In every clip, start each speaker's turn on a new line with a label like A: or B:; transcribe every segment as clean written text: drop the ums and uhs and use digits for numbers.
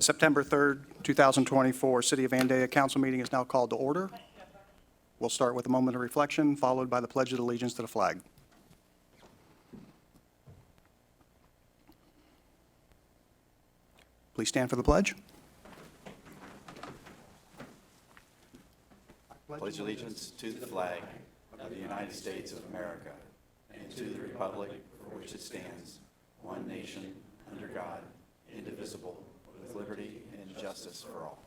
A: September 3rd, 2024 City of Vandalia Council meeting is now called to order. We'll start with a moment of reflection, followed by the Pledge of Allegiance to the flag. Please stand for the pledge.
B: Pledge allegiance to the flag of the United States of America and to the republic for which it stands, one nation, under God, indivisible, with liberty and justice for all.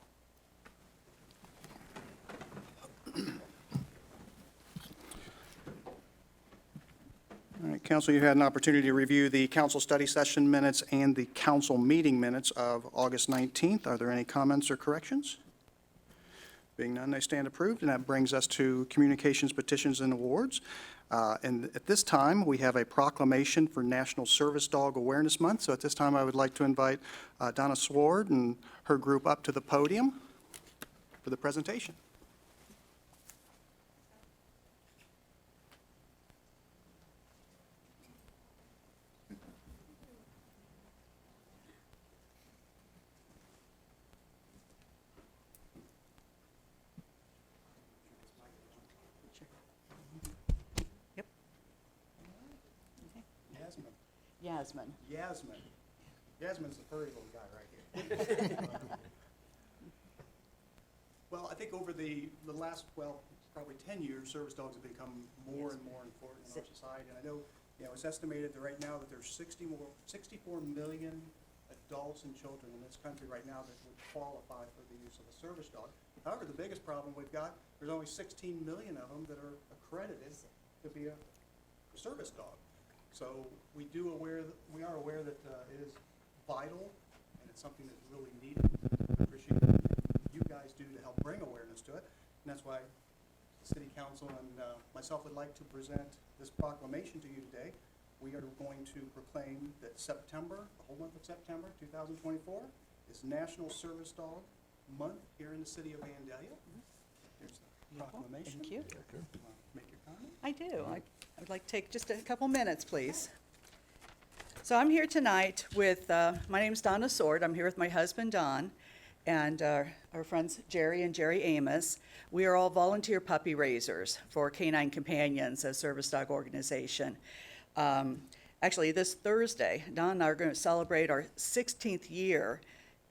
A: All right, Council, you had an opportunity to review the council study session minutes and the council meeting minutes of August 19th. Are there any comments or corrections? Being none, they stand approved, and that brings us to communications, petitions, and awards. And at this time, we have a proclamation for National Service Dog Awareness Month. So at this time, I would like to invite Donna Sword and her group up to the podium for the presentation. Yasmin's the furry little guy right here. Well, I think over the last, probably 10 years, service dogs have become more and more important in our society. And I know, it's estimated that right now that there's 64 million adults and children in this country right now that would qualify for the use of a service dog. However, the biggest problem we've got, there's only 16 million of them that are accredited to be a service dog. So we are aware that it is vital, and it's something that's really needed. I appreciate what you guys do to help bring awareness to it, and that's why the City Council and myself would like to present this proclamation to you today. We are going to proclaim that September, the whole month of September 2024, is National Service Dog Month here in the City of Vandalia. Here's the proclamation.
C: Thank you.
A: Make your comment.
C: I do. I would like to take just a couple minutes, please. So I'm here tonight with, my name's Donna Sword. I'm here with my husband, Don, and our friends Jerry and Jerry Amos. We are all volunteer puppy raisers for Canine Companions, a service dog organization. Actually, this Thursday, Don and I are going to celebrate our 16th year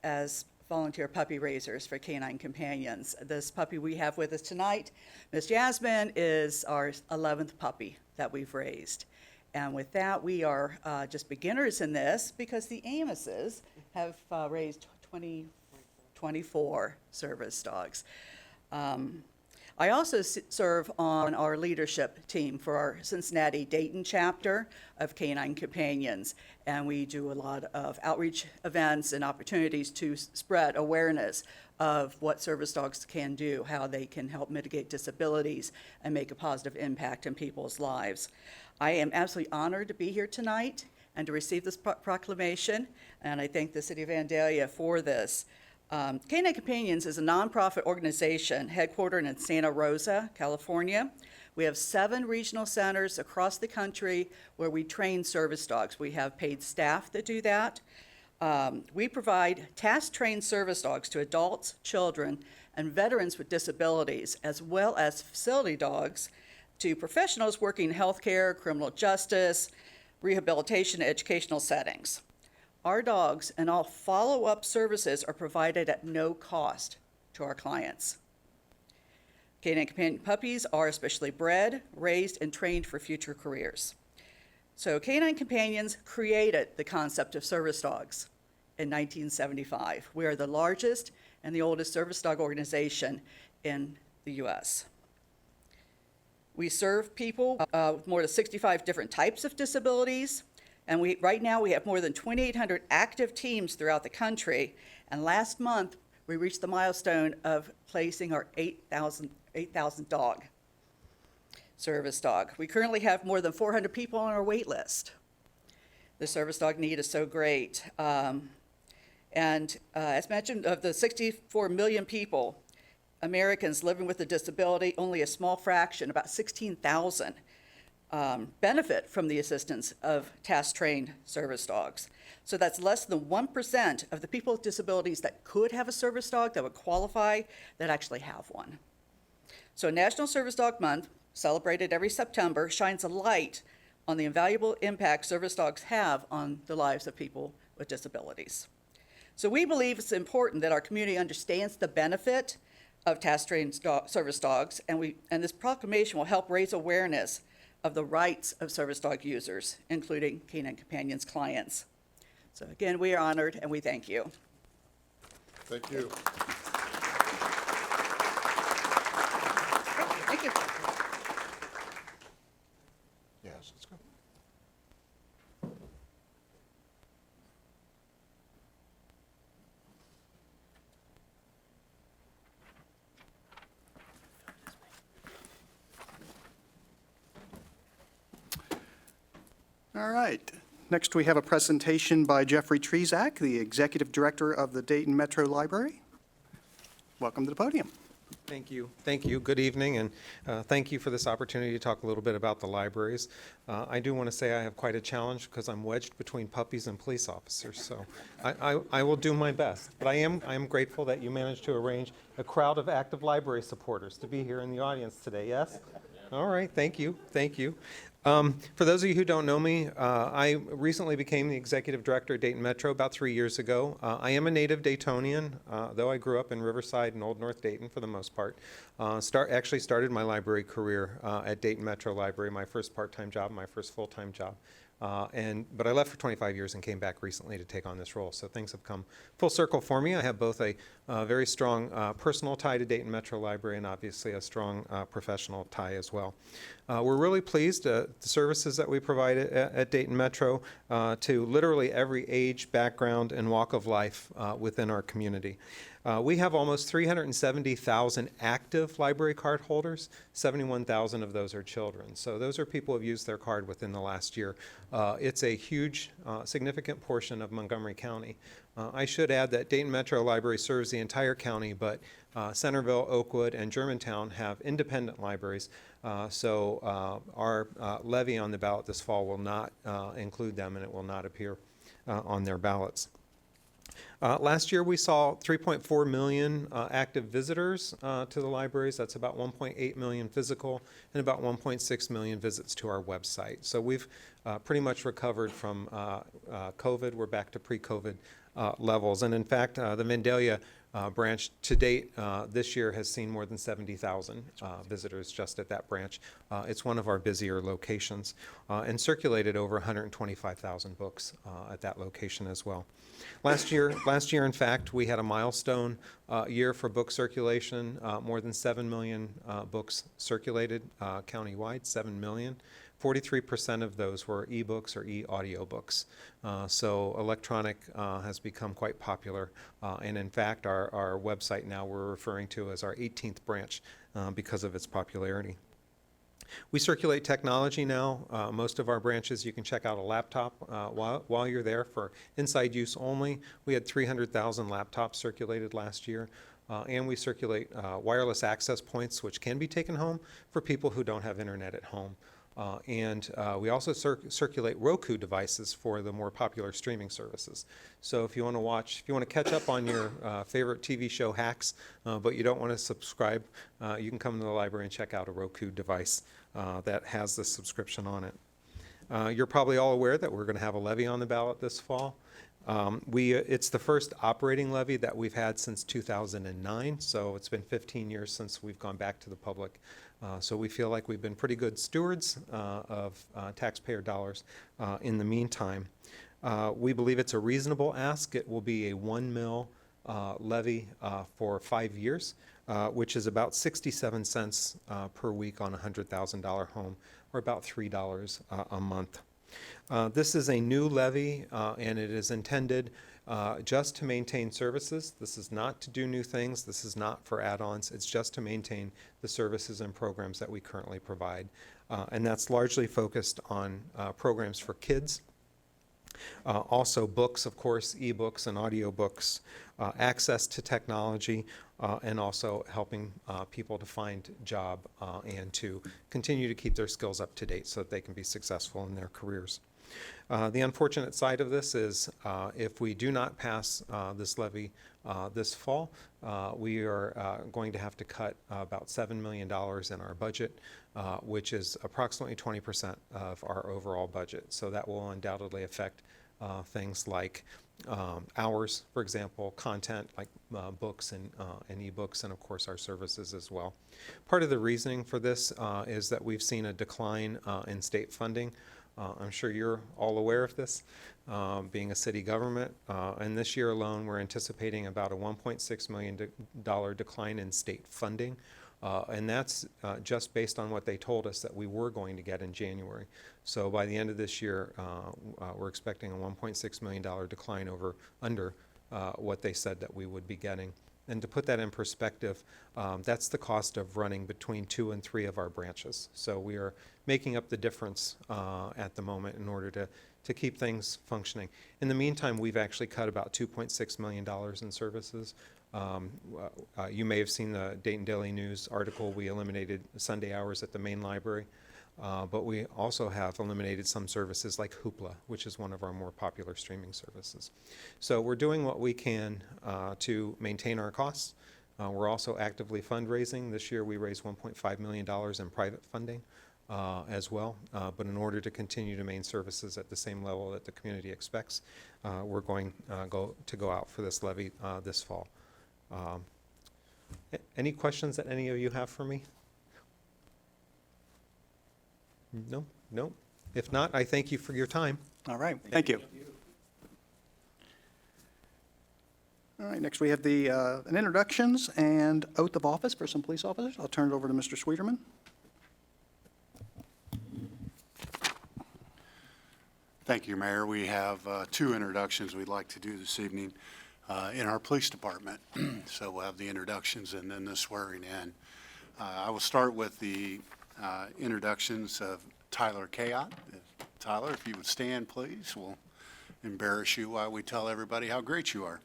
C: as volunteer puppy raisers for Canine Companions. This puppy we have with us tonight, Miss Yasmin, is our 11th puppy that we've raised. And with that, we are just beginners in this because the Amoses have raised 24 service dogs. I also serve on our leadership team for our Cincinnati Dayton chapter of Canine Companions, and we do a lot of outreach events and opportunities to spread awareness of what service dogs can do, how they can help mitigate disabilities and make a positive impact in people's lives. I am absolutely honored to be here tonight and to receive this proclamation, and I thank the City of Vandalia for this. Canine Companions is a nonprofit organization headquartered in Santa Rosa, California. We have 7 regional centers across the country where we train service dogs. We have paid staff that do that. We provide task-trained service dogs to adults, children, and veterans with disabilities, as well as facility dogs to professionals working in healthcare, criminal justice, rehabilitation, and educational settings. Our dogs and all follow-up services are provided at no cost to our clients. Canine Companion puppies are especially bred, raised, and trained for future careers. So Canine Companions created the concept of service dogs in 1975. We are the largest and the oldest service dog organization in the U.S. We serve people with more than 65 different types of disabilities. And right now we have more than 2,800 active teams throughout the country. And last month, we reached the milestone of placing our 8,000 dog, service dog. We currently have more than 400 people on our wait list. The service dog need is so great. As mentioned, of the 64 million people, Americans living with a disability, only a small fraction, about 16,000, benefit from the assistance of task-trained service dogs. So that's less than 1% of the people with disabilities that could have a service dog that would qualify that actually have one. So National Service Dog Month, celebrated every September, shines a light on the invaluable impact service dogs have on the lives of people with disabilities. So we believe it's important that our community understands the benefit of task-trained service dogs, and this proclamation will help raise awareness of the rights of service dog users, including Canine Companions clients. So again, we are honored and we thank you.
D: Thank you.
C: Thank you.
D: Yes, let's go.
A: All right. Next, we have a presentation by Jeffrey Trzeciak, the Executive Director of the Dayton Metro Library. Welcome to the podium.
E: Thank you. Thank you. Good evening, and thank you for this opportunity to talk a little bit about the libraries. I do want to say I have quite a challenge because I'm wedged between puppies and police officers, so I will do my best. But I am grateful that you managed to arrange a crowd of active library supporters to be here in the audience today, yes? All right, thank you. Thank you. For those of you who don't know me, I recently became the executive director at Dayton Metro about 3 years ago. I am a native Daytonian, though I grew up in Riverside and Old North Dayton for the most part. Actually started my library career at Dayton Metro Library, my first part-time job, my first full-time job. But I left for 25 years and came back recently to take on this role. So things have come full circle for me. I have both a very strong personal tie to Dayton Metro Library and obviously a strong professional tie as well. We're really pleased the services that we provide at Dayton Metro to literally every age, background, and walk of life within our community. We have almost 370,000 active library card holders. 71,000 of those are children. So those are people who have used their card within the last year. It's a huge, significant portion of Montgomery County. I should add that Dayton Metro Library serves the entire county, but Centerville, Oakwood, and Germantown have independent libraries. So our levy on the ballot this fall will not include them, and it will not appear on their ballots. Last year we saw 3.4 million active visitors to the libraries. That's about 1.8 million physical and about 1.6 million visits to our website. So we've pretty much recovered from COVID. We're back to pre-COVID levels. And in fact, the Vandalia branch to date this year has seen more than 70,000 visitors just at that branch. It's one of our busier locations and circulated over 125,000 books at that location as well. Last year, in fact, we had a milestone year for book circulation. More than 7 million books circulated countywide, 7 million. 43% of those were ebooks or e-audiobooks. So electronic has become quite popular. And in fact, our website now we're referring to as our 18th branch because of its popularity. We circulate technology now. Most of our branches, you can check out a laptop while you're there for inside use only. We had 300,000 laptops circulated last year. And we circulate wireless access points, which can be taken home for people who don't have internet at home. And we also circulate Roku devices for the more popular streaming services. So if you want to catch up on your favorite TV show Hacks, but you don't want to subscribe, you can come to the library and check out a Roku device that has the subscription on it. You're probably all aware that we're going to have a levy on the ballot this fall. It's the first operating levy that we've had since 2009, so it's been 15 years since we've gone back to the public. So we feel like we've been pretty good stewards of taxpayer dollars in the meantime. We believe it's a reasonable ask. It will be a 1 mil levy for 5 years, which is about 67 cents per week on a $100,000 home, or about $3 a month. This is a new levy, and it is intended just to maintain services. This is not to do new things. This is not for add-ons. It's just to maintain the services and programs that we currently provide. And that's largely focused on programs for kids. Also books, of course, ebooks and audiobooks, access to technology, and also helping people to find job and to continue to keep their skills up to date so that they can be successful in their careers. The unfortunate side of this is if we do not pass this levy this fall, we are going to have to cut about $7 million in our budget, which is approximately 20% of our overall budget. So that will undoubtedly affect things like hours, for example, content like books and e-books, and of course our services as well. Part of the reasoning for this is that we've seen a decline in state funding. I'm sure you're all aware of this, being a city government. And this year alone, we're anticipating about a $1.6 million decline in state funding. And that's just based on what they told us that we were going to get in January. So by the end of this year, we're expecting a $1.6 million decline under what they said that we would be getting. And to put that in perspective, that's the cost of running between 2 and 3 of our branches. So we are making up the difference at the moment in order to keep things functioning. In the meantime, we've actually cut about $2.6 million in services. You may have seen the Dayton Daily News article. We eliminated Sunday hours at the main library. But we also have eliminated some services like Hoopla, which is one of our more popular streaming services. So we're doing what we can to maintain our costs. We're also actively fundraising. This year we raised $1.5 million in private funding as well. But in order to continue to maintain services at the same level that the community expects, we're going to go out for this levy this fall. Any questions that any of you have for me? No? No? If not, I thank you for your time.
A: All right, thank you. All right, next we have the an introductions and oath of office for some police officers. I'll turn it over to Mr. Sweeterman.
F: Thank you, Mayor. We have 2 introductions we'd like to do this evening in our police department. So we'll have the introductions and then the swearing in. I will start with the introductions of Tyler Cayot. Tyler, if you would stand, please. We'll embarrass you while we tell everybody how great you are.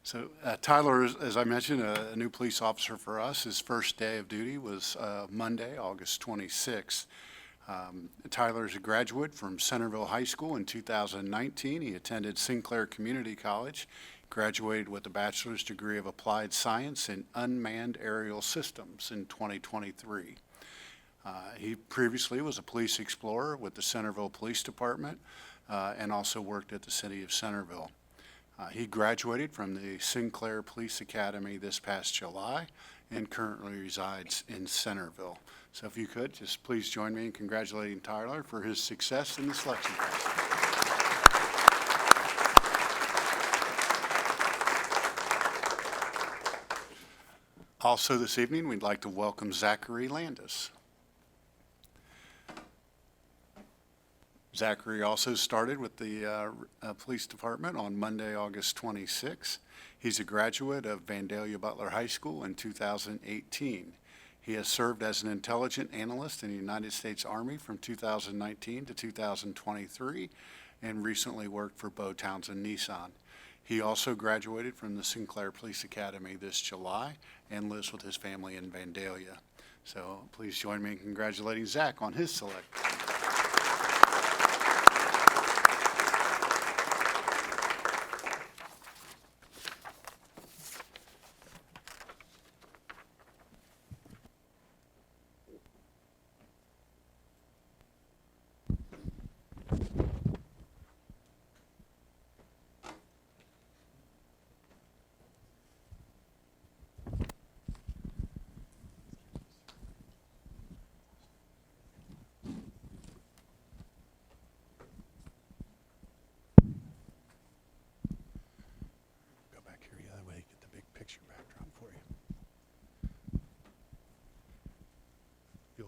F: So Tyler, as I mentioned, a new police officer for us. His first day of duty was Monday, August 26th. Tyler is a graduate from Centerville High School in 2019. He attended Sinclair Community College, graduated with a bachelor's degree of applied science in unmanned aerial systems in 2023. He previously was a police explorer with the Centerville Police Department and also worked at the City of Centerville. He graduated from the Sinclair Police Academy this past July and currently resides in Centerville. So if you could, just please join me in congratulating Tyler for his success in the selection process. Also this evening, we'd like to welcome Zachary Landis. Zachary also started with the police department on Monday, August 26th. He's a graduate of Vandalia Butler High School in 2018. He has served as an intelligence analyst in the United States Army from 2019 to 2023 and recently worked for Bo Townsend Nissan. He also graduated from the Sinclair Police Academy this July and lives with his family in Vandalia. So please join me in congratulating Zach on his selection.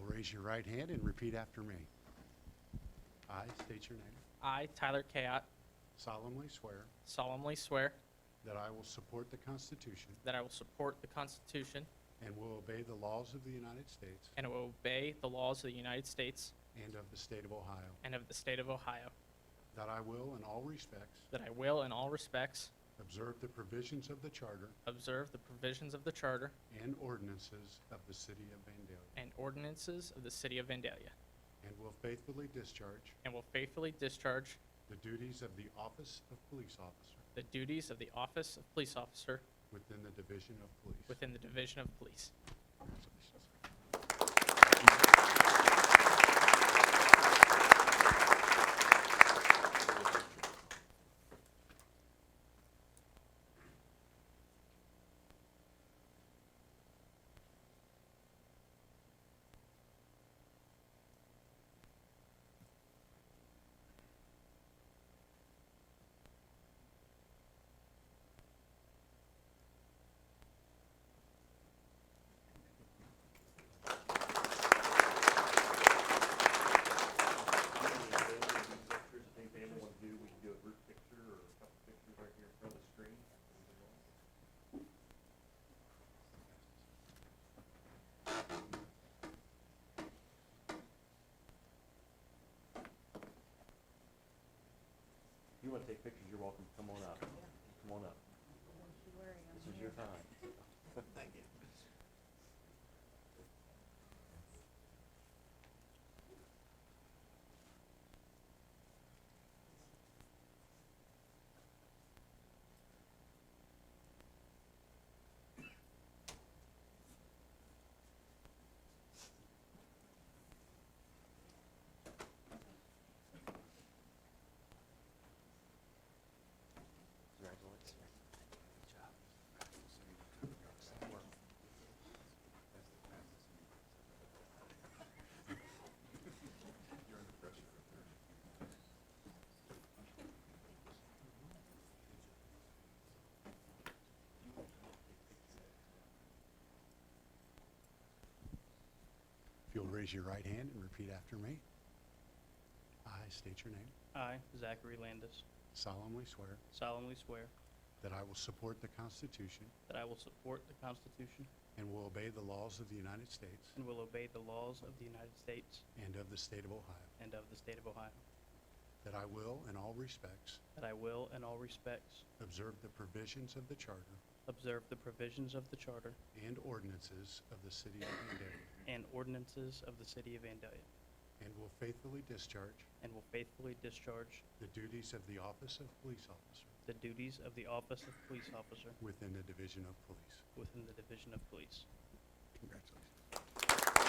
F: Raise your right hand and repeat after me. I state your name.
G: I, Tyler Cayot,
F: Solemnly
G: swear
F: that I will support the Constitution
G: that I will support the Constitution
F: and will obey the laws of the United States
G: and will obey the laws of the United States
F: and of the state of Ohio.
G: and of the state of Ohio,
F: That I will, in all respects,
G: that I will in all respects
F: observe the provisions of the Charter
G: observe the provisions of the Charter
F: and ordinances of the City of Vandalia,
G: and ordinances of the City of Vandalia,
F: and will faithfully discharge
G: and will faithfully discharge
F: the duties of the Office of Police Officer
G: the duties of the Office of Police Officer
F: within the Division of Police.
G: within the Division of Police.
H: If you want to take pictures, you're welcome. Come on up. Come on up. This is your time. Thank you. Congratulations. Good job.
F: If you'll raise your right hand and repeat after me. I state your name.
G: I, Zachary Landis,
F: Solemnly swear
G: solemnly swear
F: that I will support the Constitution
G: that I will support the Constitution
F: and will obey the laws of the United States
G: and will obey the laws of the United States
F: and of the State of Ohio,
G: and of the State of Ohio,
F: that I will, in all respects,
G: that I will, in all respects,
F: observe the provisions of the Charter
G: observe the provisions of the Charter
F: and ordinances of the City of Vandalia,
G: and ordinances of the City of Vandalia,
F: and will faithfully discharge
G: and will faithfully discharge
F: the duties of the Office of Police Officer
G: the duties of the Office of Police Officer
F: within the Division of Police.
G: within the Division of Police.
F: Congratulations.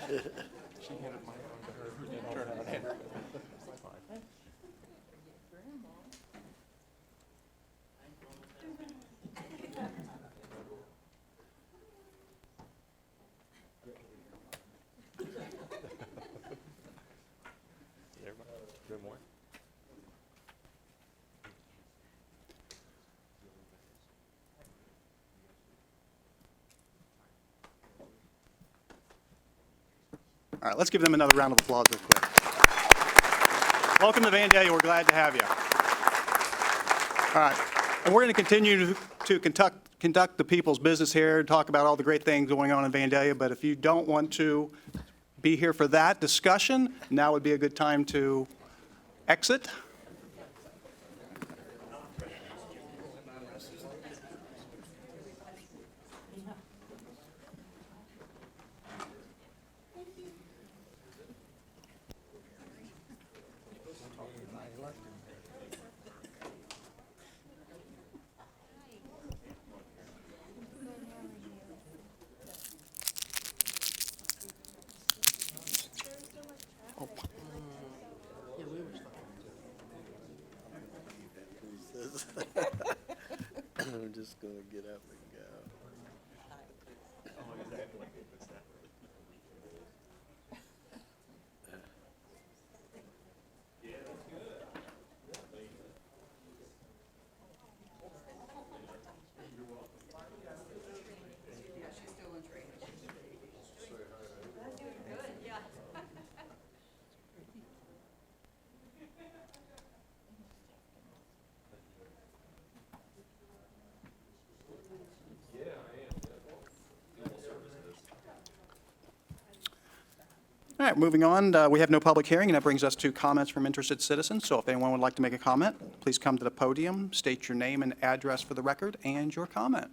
H: Good morning.
A: All right, let's give them another round of applause real quick. Welcome to Vandalia, we're glad to have you. All right, and we're going to continue to conduct the people's business here, talk about all the great things going on in Vandalia, but if you don't want to be here for that discussion, now would be a good time to exit.
I: I'm just gonna get up and go.
A: All right, moving on, we have no public hearing, and that brings us to comments from interested citizens. So if anyone would like to make a comment, please come to the podium, state your name and address for the record, and your comment.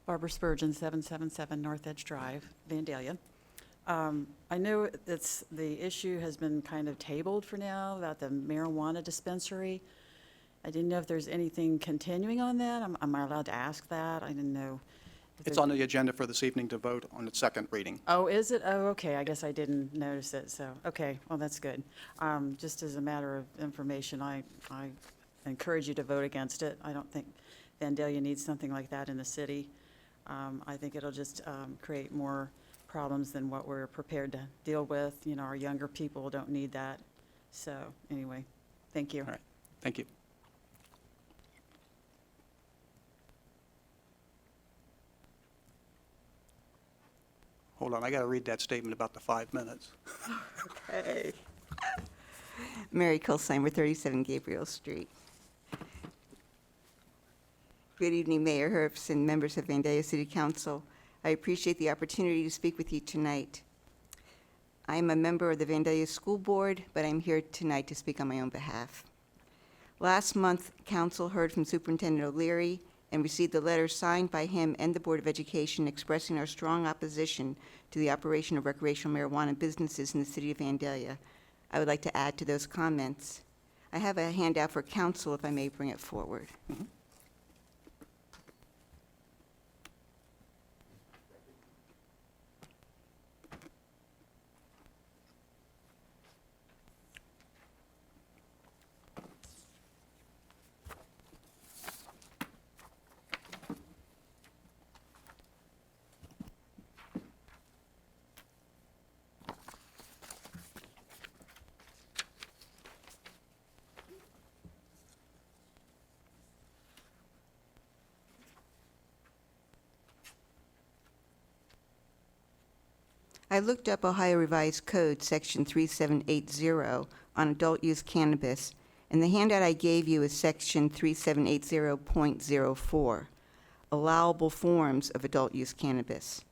J: Barbara Spurgeon, 777 North Edge Drive, Vandalia. I know the issue has been kind of tabled for now about the marijuana dispensary. I didn't know if there's anything continuing on that. Am I allowed to ask that? I didn't know.
A: It's on the agenda for this evening to vote on its second reading.
J: Oh, is it? Oh, okay. I guess I didn't notice it, so, okay. Well, that's good. Just as a matter of information, I encourage you to vote against it. I don't think Vandalia needs something like that in the city. I think it'll just create more problems than what we're prepared to deal with. You know, our younger people don't need that. So, anyway, thank you.
A: All right, thank you. Hold on, I got to read that statement about the 5 minutes.
K: Hey. Mary Kulsheimer, 37 Gabriel Street. Good evening, Mayor Herbst and members of Vandalia City Council. I appreciate the opportunity to speak with you tonight. I am a member of the Vandalia School Board, but I'm here tonight to speak on my own behalf. Last month, Council heard from Superintendent O'Leary and received a letter signed by him and the Board of Education expressing our strong opposition to the operation of recreational marijuana businesses in the city of Vandalia. I would like to add to those comments. I have a handout for Council, if I may bring it forward.
A: Mm-hmm.
K: I looked up Ohio Revised Code, Section 3780, on adult use cannabis, and the handout I gave you is Section 3780.04, allowable forms of adult use cannabis.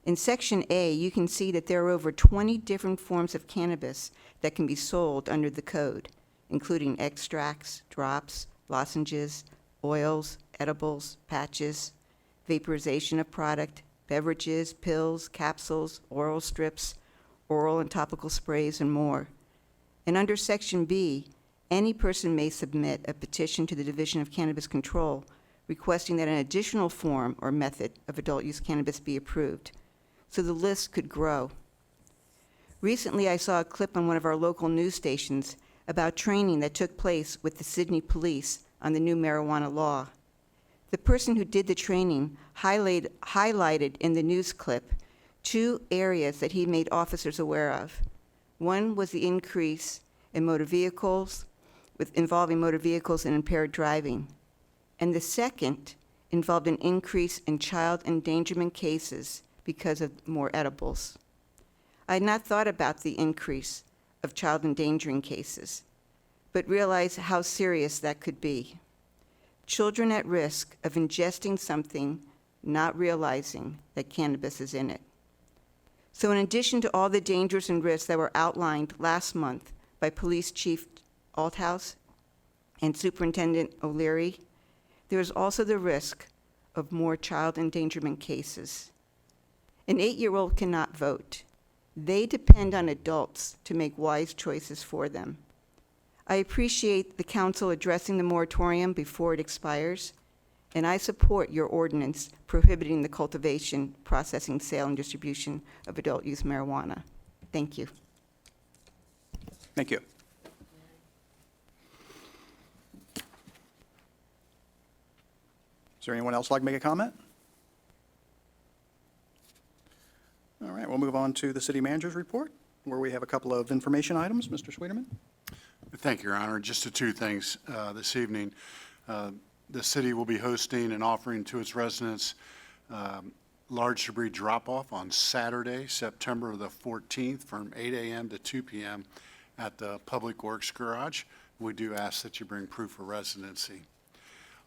K: In Section A, you can see that there are over 20 different forms of cannabis that can be sold under the code, including extracts, drops, lozenges, oils, edibles, patches, vaporization of product, beverages, pills, capsules, oral strips, oral and topical sprays, and more. And under Section B, any person may submit a petition to the Division of Cannabis Control requesting that an additional form or method of adult use cannabis be approved, so the list could grow. Recently, I saw a clip on one of our local news stations about training that took place with the Sydney Police on the new marijuana law. The person who did the training highlighted in the news clip 2 areas that he made officers aware of. One was the increase in motor vehicles, involving motor vehicles and impaired driving. And the second involved an increase in child endangerment cases because of more edibles. I had not thought about the increase of child endangering cases, but realized how serious that could be. Children at risk of ingesting something, not realizing that cannabis is in it. So in addition to all the dangers and risks that were outlined last month by Police Chief Althouse and Superintendent O'Leary, there is also the risk of more child endangerment cases. An 8-year-old cannot vote. They depend on adults to make wise choices for them. I appreciate the council addressing the moratorium before it expires, and I support your ordinance prohibiting the cultivation, processing, sale, and distribution of adult use marijuana. Thank you.
A: Thank you. Is there anyone else who'd like to make a comment? All right, we'll move on to the city manager's report, where we have a couple of information items. Mr. Sweeterman?
F: Thank you, Your Honor. Just 2 things this evening. The city will be hosting and offering to its residents large debris drop-off on Saturday, September the 14th, from 8 a.m. to 2 p.m. at the Public Works Garage. We do ask that you bring proof of residency.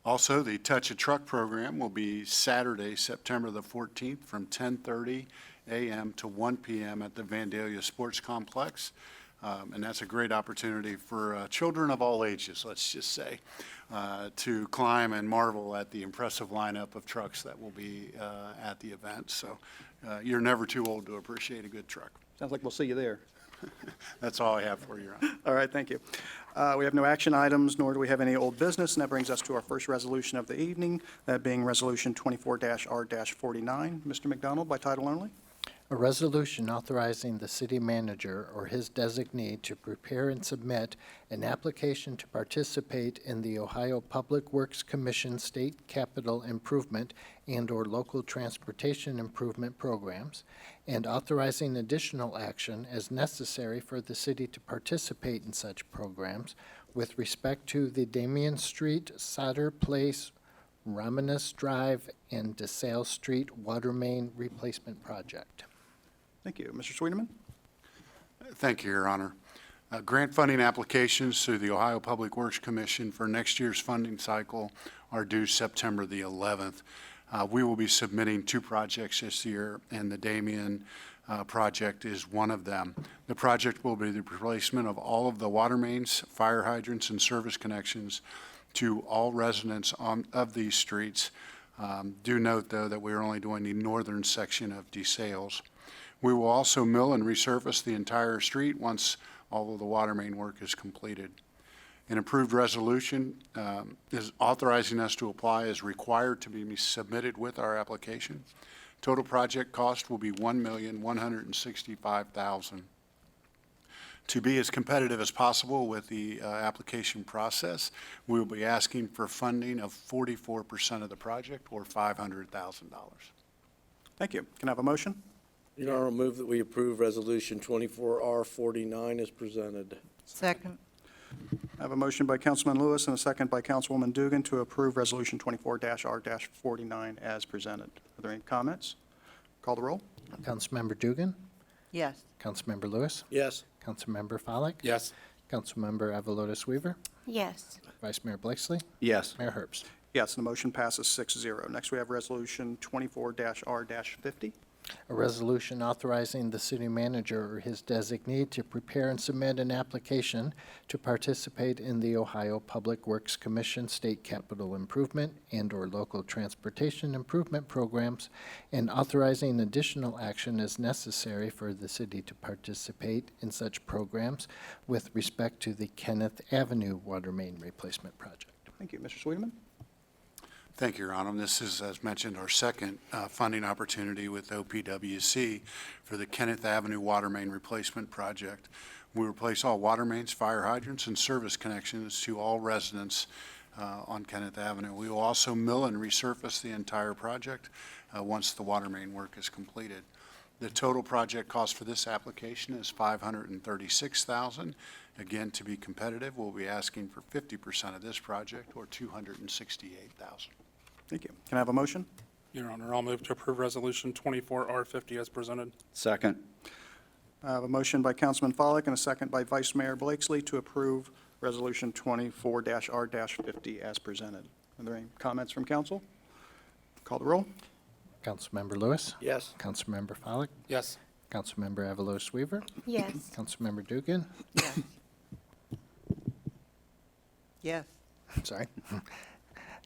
F: Also, the Touch a Truck program will be Saturday, September the 14th, from 10:30 a.m. to 1 p.m. at the Vandalia Sports Complex. And that's a great opportunity for children of all ages, let's just say, to climb and marvel at the impressive lineup of trucks that will be at the event. So you're never too old to appreciate a good truck.
A: Sounds like we'll see you there.
F: That's all I have for you, Your Honor.
A: All right, thank you. We have no action items, nor do we have any old business, and that brings us to our first resolution of the evening, that being Resolution 24-R-49. Mr. McDonald, by title only.
I: A resolution authorizing the city manager or his designee to prepare and submit an application to participate in the Ohio Public Works Commission State Capital Improvement and/or local transportation improvement programs, and authorizing additional action as necessary for the city to participate in such programs with respect to the Damien Street, Sauter Place, Romanus Drive, and DeSale Street water main replacement project.
A: Thank you. Mr. Sweeterman?
F: Thank you, Your Honor. Grant funding applications through the Ohio Public Works Commission for next year's funding cycle are due September the 11th. We will be submitting 2 projects this year, and the Damien project is one of them. The project will be the replacement of all of the water mains, fire hydrants, and service connections to all residents of these streets. Do note, though, that we are only doing the northern section of DeSales. We will also mill and resurface the entire street once all of the water main work is completed. An approved resolution is authorizing us to apply as required to be submitted with our application. Total project cost will be $1,165,000. To be as competitive as possible with the application process, we will be asking for funding of 44% of the project, or $500,000.
A: Thank you. Can I have a motion?
I: Your Honor, I'll move that we approve Resolution 24R49 as presented.
K: Second.
A: I have a motion by Councilman Lewis and a second by Councilwoman Dugan to approve Resolution 24-R-49 as presented. Are there any comments? Call the roll.
I: Councilmember Dugan?
K: Yes.
I: Councilmember Lewis?
H: Yes.
I: Councilmember Follick?
H: Yes.
I: Councilmember Avalotis Weaver?
K: Yes.
I: Vice Mayor Blakesley?
B: Yes.
I: Mayor Herbst?
A: Yes, the motion passes 6-0. Next, we have Resolution 24-R-50.
I: A resolution authorizing the city manager or his designee to prepare and submit an application to participate in the Ohio Public Works Commission state capital improvement and/or local transportation improvement programs, and authorizing additional action as necessary for the city to participate in such programs with respect to the Kenneth Avenue water main replacement project.
A: Thank you. Mr. Sweetman?
F: Thank you, Your Honor. This is, as mentioned, our second funding opportunity with OPWC for the Kenneth Avenue Water Main Replacement Project. We replace all water mains, fire hydrants, and service connections to all residents on Kenneth Avenue. We will also mill and resurface the entire project once the water main work is completed. The total project cost for this application is $536,000. Again, to be competitive, we'll be asking for 50% of this project, or $268,000.
A: Thank you. Can I have a motion?
L: Your Honor, I'll move to approve Resolution 24R50 as presented.
B: Second.
A: I have a motion by Councilman Follick and a second by Vice Mayor Blakesley to approve Resolution 24-R-50 as presented. Are there any comments from council? Call the roll.
I: Councilmember Lewis?
B: Yes.
I: Councilmember Follick?
L: Yes.
I: Councilmember Avalos Weaver?
K: Yes.
I: Councilmember Dugan?
K: Yes. Yes.
I: Sorry.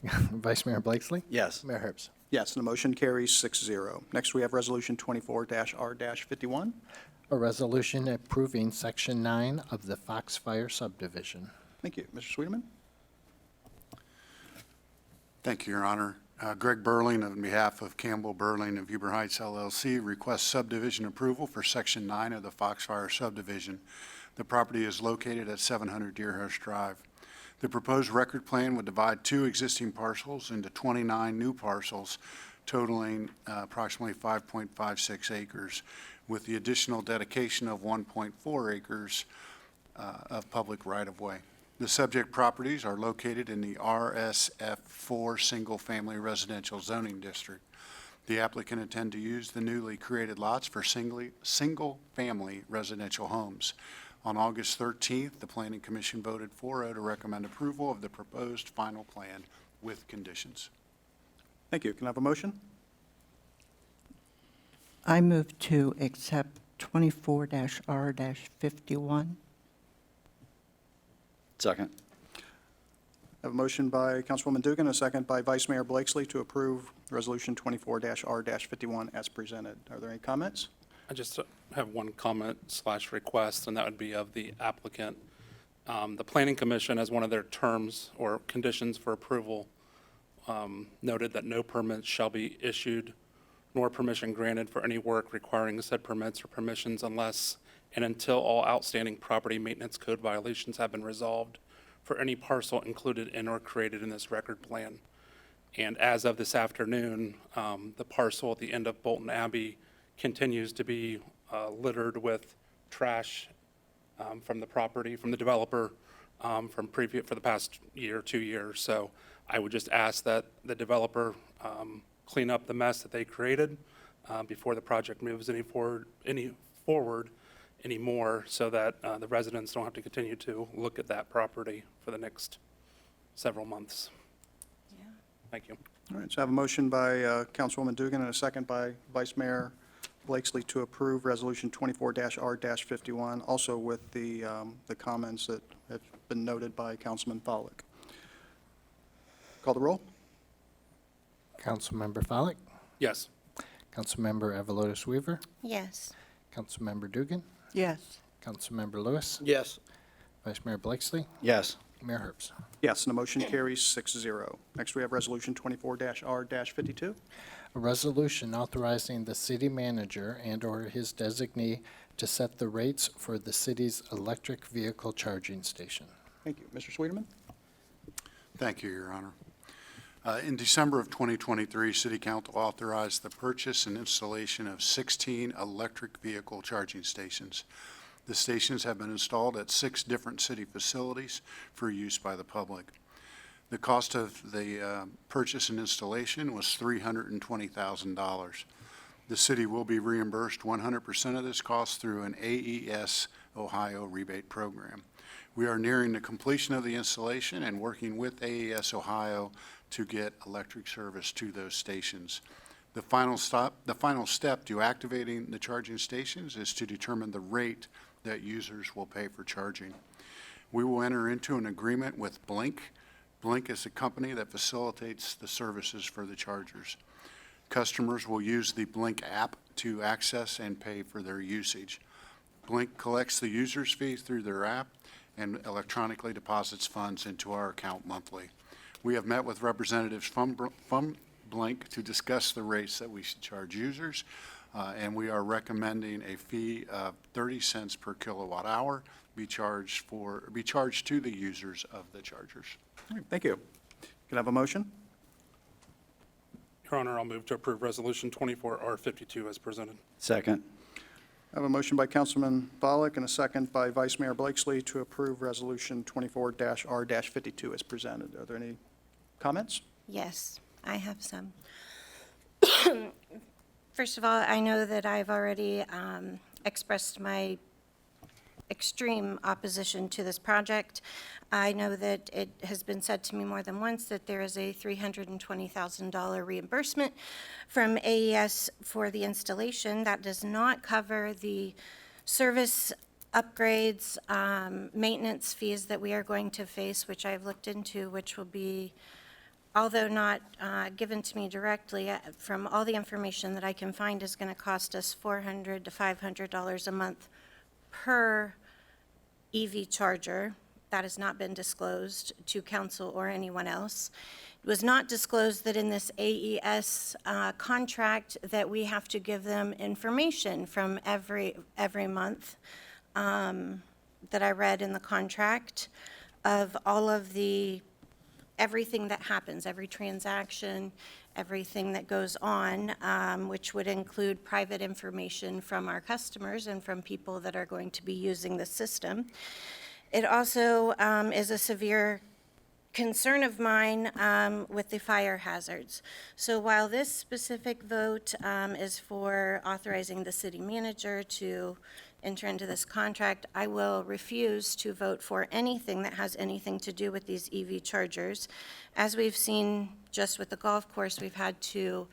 I: Vice Mayor Blakesley?
B: Yes.
I: Mayor Herbst?
A: Yes, and the motion carries 6-0. Next, we have Resolution 24-R-51.
I: A resolution approving Section 9 of the Foxfire subdivision.
A: Thank you. Mr. Sweetman?
F: Thank you, Your Honor. Greg Burling, on behalf of Campbell Burling of Huber Heights LLC, requests subdivision approval for Section 9 of the Foxfire subdivision. The property is located at 700 Deerhurst Drive. The proposed record plan would divide 2 existing parcels into 29 new parcels totaling approximately 5.56 acres, with the additional dedication of 1.4 acres of public right-of-way. The subject properties are located in the RSF4 single-family residential zoning district. The applicant intend to use the newly created lots for single-family residential homes. On August 13th, the Planning Commission voted 4-0 to recommend approval of the proposed final plan with conditions.
A: Thank you. Can I have a motion?
M: I move to accept 24-R-51.
B: Second.
A: I have a motion by Councilwoman Dugan, a second by Vice Mayor Blakesley to approve Resolution 24-R-51 as presented. Are there any comments?
L: I just have one comment/request, and that would be of the applicant. The Planning Commission, as one of their terms or conditions for approval, noted that no permits shall be issued nor permission granted for any work requiring said permits or permissions unless and until all outstanding property maintenance code violations have been resolved for any parcel included in or created in this record plan. And as of this afternoon, the parcel at the end of Bolton Abbey continues to be littered with trash from the property, from the developer, for the past year, 2 years. So I would just ask that the developer clean up the mess that they created before the project moves any forward anymore, so that the residents don't have to continue to look at that property for the next several months.
J: Yeah.
L: Thank you.
A: All right, so I have a motion by Councilwoman Dugan and a second by Vice Mayor Blakesley to approve Resolution 24-R-51, also with the comments that have been noted by Councilman Follick. Call the roll.
I: Councilmember Follick?
L: Yes.
I: Councilmember Avalotis Weaver?
K: Yes.
I: Councilmember Dugan?
M: Yes.
I: Councilmember Lewis?
B: Yes.
I: Vice Mayor Blakesley?
B: Yes.
I: Mayor Herbst?
A: Yes, and the motion carries 6-0. Next, we have Resolution 24-R-52.
I: A resolution authorizing the city manager and/or his designee to set the rates for the city's electric vehicle charging station.
A: Thank you. Mr. Sweetman?
F: Thank you, Your Honor. In December of 2023, City Council authorized the purchase and installation of 16 electric vehicle charging stations. The stations have been installed at 6 different city facilities for use by the public. The cost of the purchase and installation was $320,000. The city will be reimbursed 100% of this cost through an AES Ohio rebate program. We are nearing the completion of the installation and working with AES Ohio to get electric service to those stations. The final step to activating the charging stations is to determine the rate that users will pay for charging. We will enter into an agreement with Blink. Blink is a company that facilitates the services for the chargers. Customers will use the Blink app to access and pay for their usage. Blink collects the user's fee through their app and electronically deposits funds into our account monthly. We have met with representatives from Blink to discuss the rates that we should charge users, and we are recommending a fee of 30 cents per kilowatt hour be charged to the users of the chargers.
A: All right, thank you. Can I have a motion?
L: Your Honor, I'll move to approve Resolution 24R52 as presented.
B: Second.
A: I have a motion by Councilman Bollock and a second by Vice Mayor Blakesley to approve Resolution 24-R-52 as presented. Are there any comments?
N: Yes, I have some. First of all, I know that I've already expressed my extreme opposition to this project. I know that it has been said to me more than once that there is a $320,000 reimbursement from AES for the installation. That does not cover the service upgrades, maintenance fees that we are going to face, which I've looked into, which will be, although not given to me directly, from all the information that I can find, is going to cost us $400 to $500 a month per EV charger. That has not been disclosed to council or anyone else. It was not disclosed that in this AES contract that we have to give them information from every month that I read in the contract of all of everything that happens, every transaction, everything that goes on, which would include private information from our customers and from people that are going to be using the system. It also is a severe concern of mine with the fire hazards. So while this specific vote is for authorizing the city manager to enter into this contract, I will refuse to vote for anything that has anything to do with these EV chargers. As we've seen just with the golf course, we've had to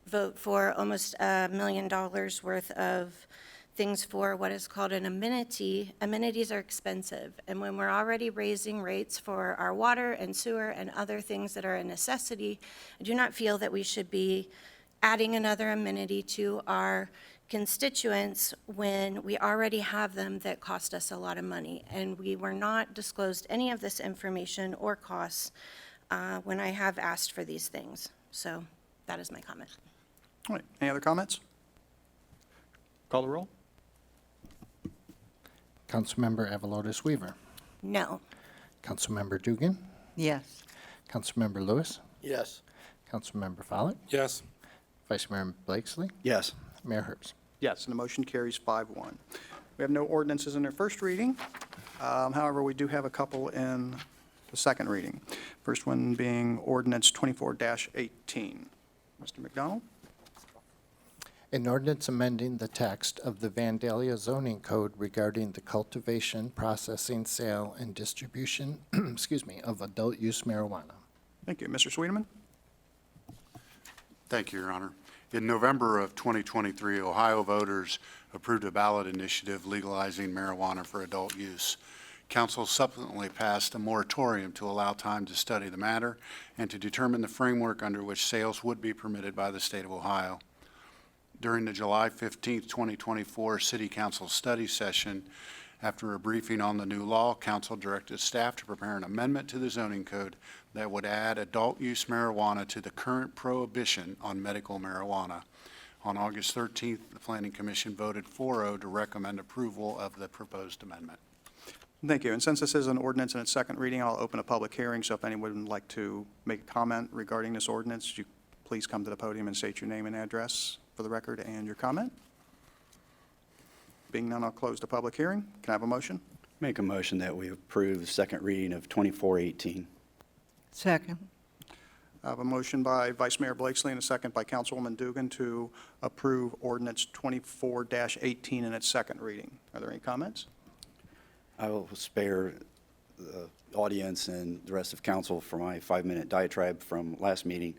N: vote for almost $1 million worth of things for what is called an amenity. Amenities are expensive, and when we're already raising rates for our water and sewer and other things that are a necessity, I do not feel that we should be adding another amenity to our constituents when we already have them that cost us a lot of money. And we were not disclosed any of this information or costs when I have asked for these things. So that is my comment.
A: All right, any other comments? Call the roll.
I: Councilmember Avalotis Weaver.
N: No.
I: Councilmember Dugan.
M: Yes.
I: Councilmember Lewis.
B: Yes.
I: Councilmember Follett.
L: Yes.
I: Vice Mayor Blakesley.
B: Yes.
I: Mayor Herbst.
A: Yes, and the motion carries 5-1. We have no ordinances in their first reading. However, we do have a couple in the second reading. First one being ordinance 24-18. Mr. McDonald?
I: An ordinance amending the text of the Vandalia zoning code regarding the cultivation, processing, sale, and distribution, of adult use marijuana.
A: Thank you. Mr. Sweeteman?
F: Thank you, Your Honor. In November of 2023, Ohio voters approved a ballot initiative legalizing marijuana for adult use. Council subsequently passed a moratorium to allow time to study the matter and to determine the framework under which sales would be permitted by the state of Ohio. During the July 15, 2024 City Council study session, after a briefing on the new law, Council directed staff to prepare an amendment to the zoning code that would add adult use marijuana to the current prohibition on medical marijuana. On August 13th, the Planning Commission voted 4-0 to recommend approval of the proposed amendment.
A: Thank you. And since this is an ordinance in its second reading, I'll open a public hearing. So if anyone would like to make a comment regarding this ordinance, you please come to the podium and state your name and address for the record and your comment. Being none, I'll close the public hearing. Can I have a motion?
B: Make a motion that we approve the second reading of 24-18.
M: Second.
A: I have a motion by Vice Mayor Blakesley and a second by Councilwoman Dugan to approve ordinance 24-18 in its second reading. Are there any comments?
B: I will spare the audience and the rest of council for my 5-minute diatribe from last meeting.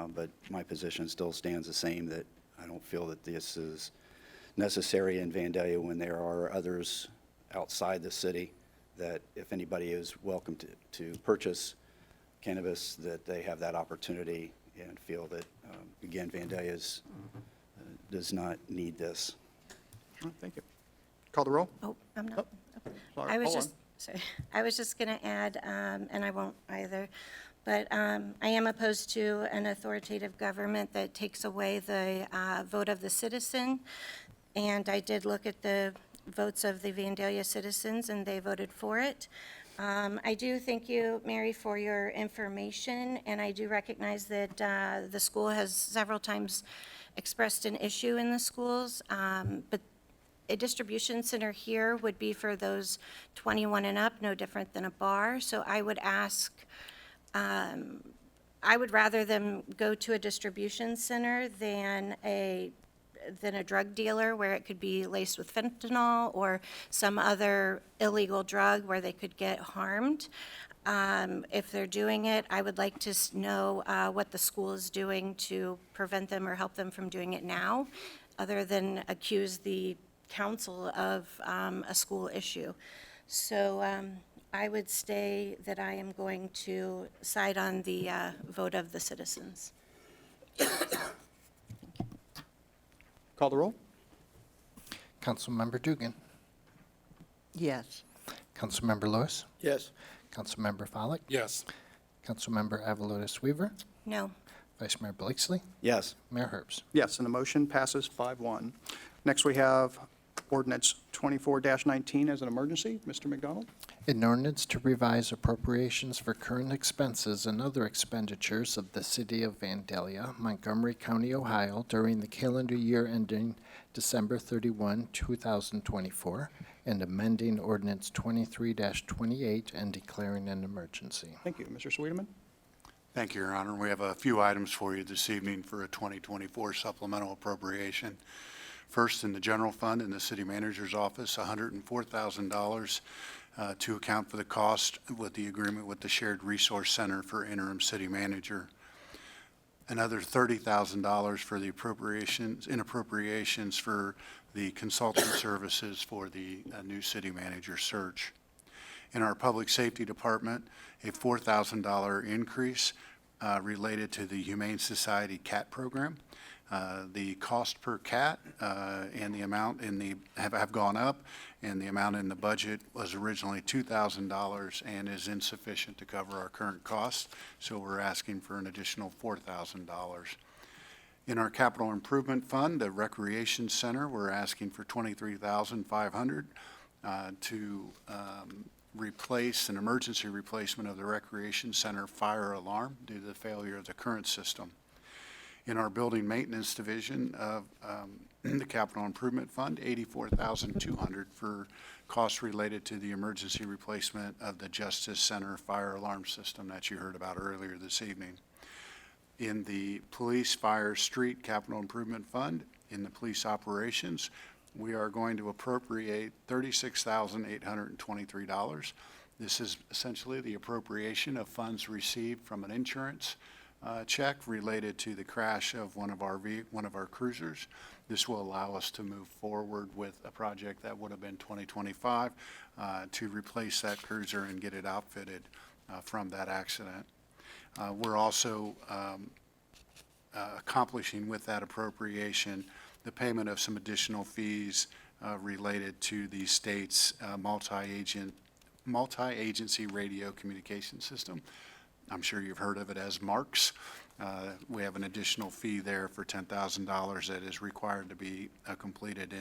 B: But my position still stands the same, that I don't feel that this is necessary in Vandalia when there are others outside the city, that if anybody is welcome to purchase cannabis, that they have that opportunity, and feel that, again, Vandalia does not need this.
A: All right, thank you. Call the roll?
N: Oh, I'm not.
A: Sorry,
N: I was
A: hold
N: just, sorry, I was just going to add, and I won't either, but I am opposed to an authoritative government that takes away the vote of the citizen. And I did look at the votes of the Vandalia citizens, and they voted for it. I do thank you, Mary, for your information, and I do recognize that the school has several times expressed an issue in the schools, but a distribution center here would be for those 21 and up, no different than a bar. So I would ask, I would rather them go to a distribution center than a drug dealer where it could be laced with fentanyl or some other illegal drug where they could get harmed. If they're doing it, I would like to know what the school is doing to prevent them or help them from doing it now, other than accuse the council of a school issue. So I would say that I am going to side on the vote of the citizens.
A: Call the roll?
I: Councilmember Dugan.
M: Yes.
I: Councilmember Lewis.
H: Yes.
I: Councilmember Follak.
L: Yes.
I: Councilmember Avalotis Weaver.
N: No.
I: Vice Mayor Blakesley.
B: Yes.
I: Mayor Herbst.
A: Yes, and the motion passes 5-1. Next, we have ordinance 24-19 as an emergency. Mr. McDonald?
I: An ordinance to revise appropriations for current expenses and other expenditures of the City of Vandalia, Montgomery County, Ohio, during the calendar year ending December 31, 2024, and amending ordinance 23-28 and declaring an emergency.
A: Thank you. Mr. Sweeteman?
F: Thank you, Your Honor. We have a few items for you this evening for a 2024 supplemental appropriation. First, in the general fund in the city manager's office, $104,000 to account for the cost with the agreement with the Shared Resource Center for interim city manager. Another $30,000 for the appropriations for the consultant services for the new city manager search. In our public safety department, a $4,000 increase related to the Humane Society cat program. The cost per cat and the amount have gone up, and the amount in the budget was originally $2,000 and is insufficient to cover our current costs, so we're asking for an additional $4,000. In our capital improvement fund, the recreation center, we're asking for $23,500 to replace an emergency replacement of the recreation center fire alarm due to the failure of the current system. In our building maintenance division of the capital improvement fund, $84,200 for costs related to the emergency replacement of the Justice Center fire alarm system that you heard about earlier this evening. In the police, fire, street capital improvement fund, in the police operations, we are going to appropriate $36,823. This is essentially the appropriation of funds received from an insurance check related to the crash of one of our cruisers. This will allow us to move forward with a project that would have been 2025 to replace that cruiser and get it outfitted from that accident. We're also accomplishing with that appropriation the payment of some additional fees related to the state's multi-agency radio communication system. I'm sure you've heard of it as MARCS. We have an additional fee there for $10,000 that is required to be completed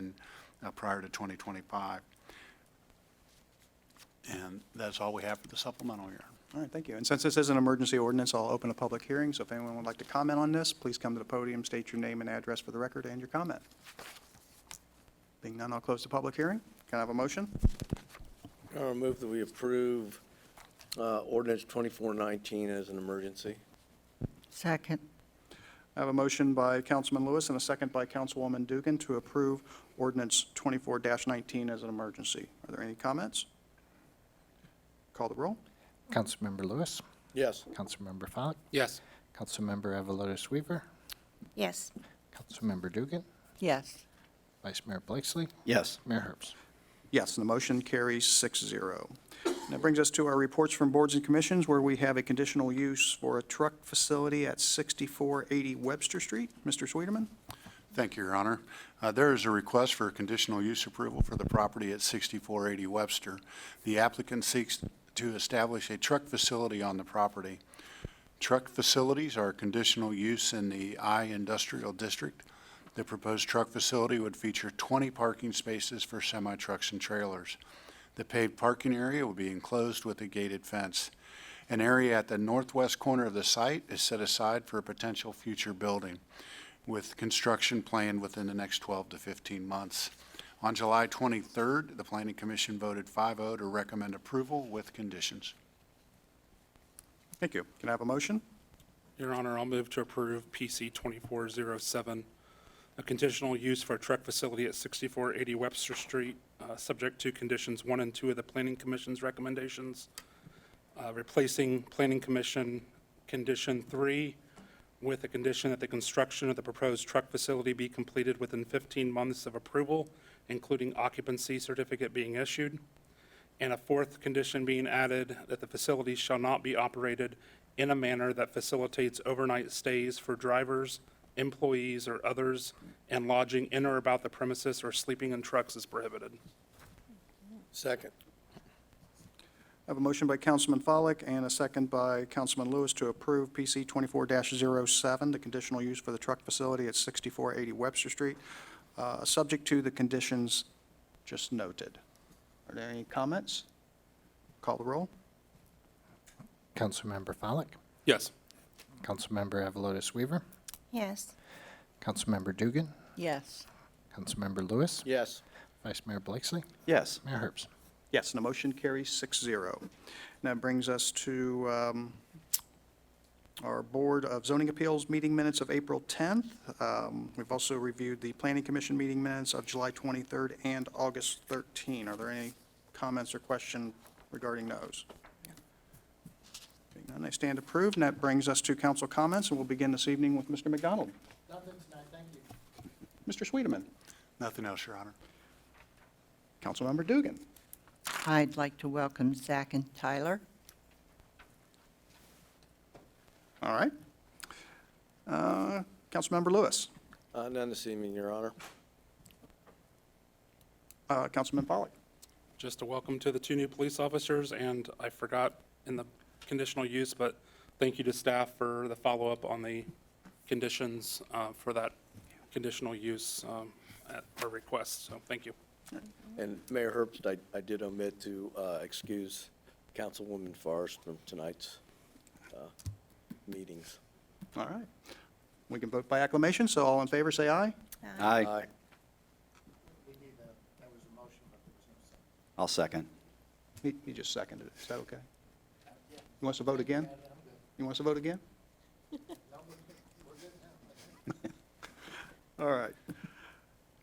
F: prior to 2025. And that's all we have for the supplemental year.
A: All right, thank you. And since this is an emergency ordinance, I'll open a public hearing. So if anyone would like to comment on this, please come to the podium, state your name and address for the record and your comment. Being none, I'll close the public hearing. Can I have a motion?
H: I'll move that we approve ordinance 2419 as an emergency.
M: Second.
A: I have a motion by Councilman Lewis and a second by Councilwoman Dugan to approve ordinance 24-19 as an emergency. Are there any comments? Call the roll.
I: Councilmember Lewis.
H: Yes.
I: Councilmember Follak.
L: Yes.
I: Councilmember Avalotis Weaver,
N: Yes.
I: Councilmember Dugan,
M: Yes.
I: Vice Mayor Blakesley,
B: Yes.
I: Mayor Herbst.
A: Yes, and the motion carries 6-0. And that brings us to our reports from boards and commissions, where we have a conditional use for a truck facility at 6480 Webster Street. Mr. Sweeterman?
F: Thank you, Your Honor. There is a request for a conditional use approval for the property at 6480 Webster. The applicant seeks to establish a truck facility on the property. Truck facilities are conditional use in the I Industrial District. The proposed truck facility would feature 20 parking spaces for semi-trucks and trailers. The paved parking area will be enclosed with a gated fence. An area at the northwest corner of the site is set aside for a potential future building, with construction planned within the next 12 to 15 months. On July 23rd, the Planning Commission voted 5-0 to recommend approval with conditions.
A: Thank you. Can I have a motion?
L: Your Honor, I'll move to approve PC 2407, a conditional use for a truck facility at 6480 Webster Street, subject to conditions 1 and 2 of the Planning Commission's recommendations, replacing Planning Commission Condition 3 with a condition that the construction of the proposed truck facility be completed within 15 months of approval, including occupancy certificate being issued, and a fourth condition being added that the facility shall not be operated in a manner that facilitates overnight stays for drivers, employees, or others, and lodging in or about the premises or sleeping in trucks is prohibited.
H: Second.
A: I have a motion by Councilman Follick and a second by Councilman Lewis to approve PC 24-07, the conditional use for the truck facility at 6480 Webster Street, subject to the conditions just noted. Are there any comments? Call the roll.
I: Councilmember Follick,
L: Yes.
I: Councilmember Avalotis Weaver,
N: Yes.
I: Councilmember Dugan,
M: Yes.
I: Councilmember Lewis,
H: Yes.
I: Vice Mayor Blakesley,
B: Yes.
I: Mayor Herbst.
A: Yes, and the motion carries 6-0. And that brings us to our Board of Zoning Appeals meeting minutes of April 10th. We've also reviewed the Planning Commission meeting minutes of July 23rd and August 13. Are there any comments or questions regarding those? Being none, they stand approved, and that brings us to council comments, and we'll begin this evening with Mr. McDonald.
I: Nothing tonight, thank you.
A: Mr. Sweeterman.
F: Nothing else, Your Honor.
A: Councilmember Dugan.
M: I'd like to welcome Zach and Tyler.
A: All right. Councilmember Lewis.
H: None this evening, Your Honor.
A: Councilman Pollack.
L: Just a welcome to the 2 new police officers, and I forgot in the conditional use, but thank you to staff for the follow-up on the conditions for that conditional use at our request, so thank you.
H: And Mayor Herbst, I did omit to excuse Councilwoman Forrest from tonight's meetings.
A: All right. We can vote by acclamation, so all in favor, say aye.
B: Aye. I'll second.
A: He just seconded it. Is that okay? You want us to vote again? You want us to vote again? All right.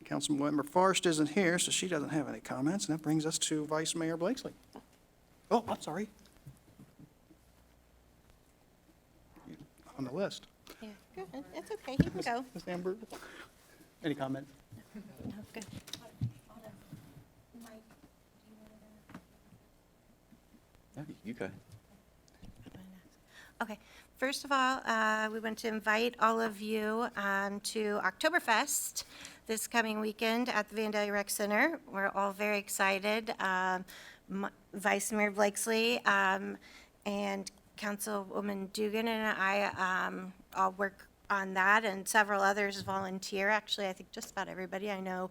A: Councilmember Forrest isn't here, so she doesn't have any comments, and that brings us to Vice Mayor Blakesley. Oh, I'm sorry. On the list.
N: Yeah, good. It's okay. You can go.
A: Ms. Amber, any comment?
N: No, good.
B: You go.
N: Okay. First of all, we want to invite all of you to Oktoberfest this coming weekend at the Vandalia Rec Center. We're all very excited. Vice Mayor Blakesley and Councilwoman Dugan and I all work on that, and several others volunteer. Actually, I think just about everybody I know.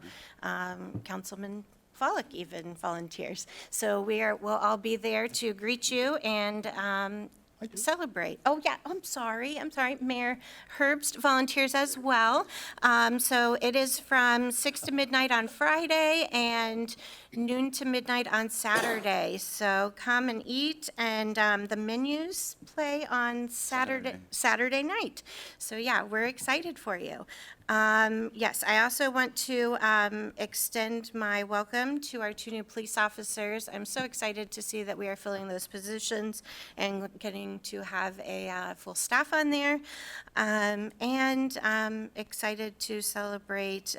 N: Councilman Follick even volunteers. So we'll all be there to greet you and celebrate. Oh, yeah, I'm sorry. Mayor Herbst volunteers as well. So it is from 6 to midnight on Friday and noon to midnight on Saturday. So come and eat, and the menus play on Saturday night. So yeah, we're excited for you. Yes, I also want to extend my welcome to our 2 new police officers. I'm so excited to see that we are filling those positions and getting exciting to have a full staff on there, and excited to celebrate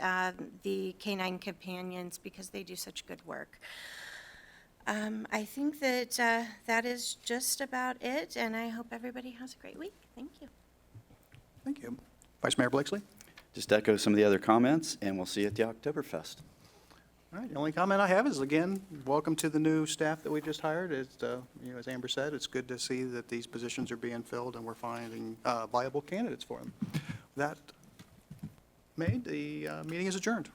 N: the Canine Companions because they do such good work. I think that that is just about it, and I hope everybody has a great week. Thank you.
A: Thank you. Vice Mayor Blakeslee?
B: Just echo some of the other comments, and we'll see you at the Oktoberfest.
A: All right, the only comment I have is, again, welcome to the new staff that we just hired. It's, as Amber said, it's good to see that these positions are being filled and we're finding viable candidates for them. That made, the meeting is adjourned.